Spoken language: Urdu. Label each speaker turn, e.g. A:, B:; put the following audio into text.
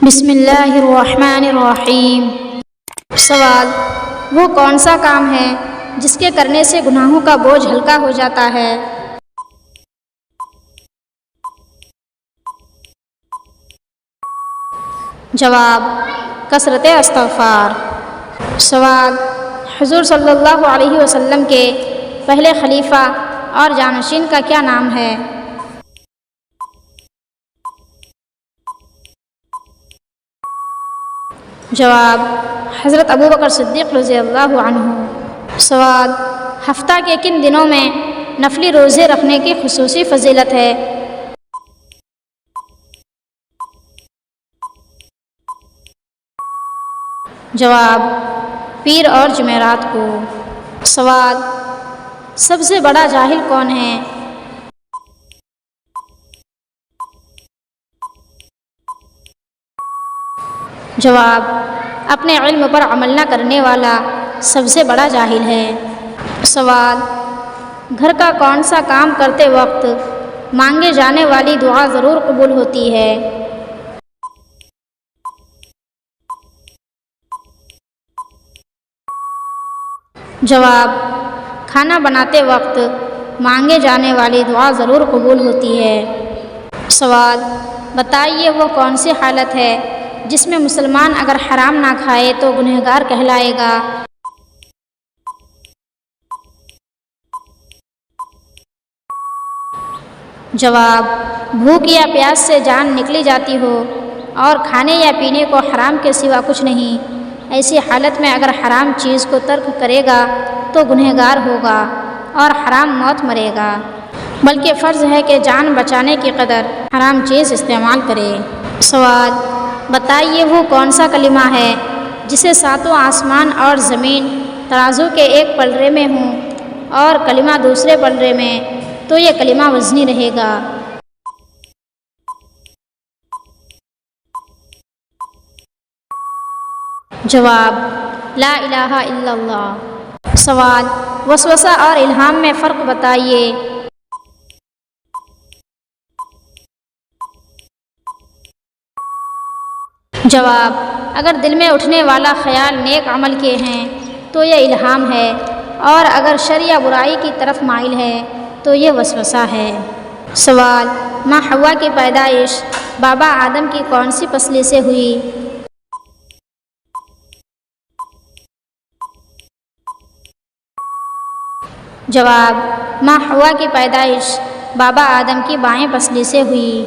A: بسم اللہ الرحمن الرحیم۔ سوال: وہ کون سا کام ہے جس کے کرنے سے گناہوں کا بوجھ ہلکا ہو جاتا ہے؟ جواب: کثرت استغفار۔ سوال: حضور صلی اللہ علیہ وسلم کے پہلے خلیفہ اور جانشین کا کیا نام ہے؟ جواب: حضرت ابوبکر صدیق رضی اللہ عنہ۔ سوال: ہفتہ کے کن دنوں میں نفلی روزے رکھنے کی خصوصی فضیلت ہے؟ جواب: پیر اور جمعرات کو۔ سوال: سب سے بڑا جاہل کون ہے؟ جواب: اپنے علم پر عمل نہ کرنے والا سب سے بڑا جاہل ہے۔ سوال: گھر کا کون سا کام کرتے وقت مانگے جانے والی دعا ضرور قبول ہوتی ہے؟ جواب: کھانا بناتے وقت مانگے جانے والی دعا ضرور قبول ہوتی ہے۔ سوال: بتائیے وہ کون سی حالت ہے جس میں مسلمان اگر حرام نہ کھائے تو گنہگار کہلائے گا؟ جواب: بھوک یا پیاس سے جان نکلی جاتی ہو اور کھانے یا پینے کو حرام کے سوا کچھ نہیں، ایسی حالت میں اگر حرام چیز کو ترک کرے گا تو گنہگار ہوگا اور حرام موت مرے گا، بلکہ فرض ہے کہ جان بچانے کی قدر حرام چیز استعمال کرے۔ سوال: بتائیے وہ کون سا کلمہ ہے جسے ساتوں آسمان اور زمین ترازو کے ایک پلڑے میں ہوں اور کلمہ دوسرے پلڑے میں تو یہ کلمہ وزنی رہے گا؟ جواب: لا الہ الا اللہ۔ سوال: وسوسہ اور الہام میں فرق بتائیے۔ جواب: اگر دل میں اٹھنے والا خیال نیک عمل کے ہیں تو یہ الہام ہے، اور اگر شر یا برائی کی طرف مائل ہے تو یہ وسوسہ ہے۔ سوال: ماں حوا کی پیدائش بابا آدم کی کون سی پسلی سے ہوئی؟ جواب: ماں حوا کی پیدائش بابا آدم کی بائیں پسلی سے ہوئی۔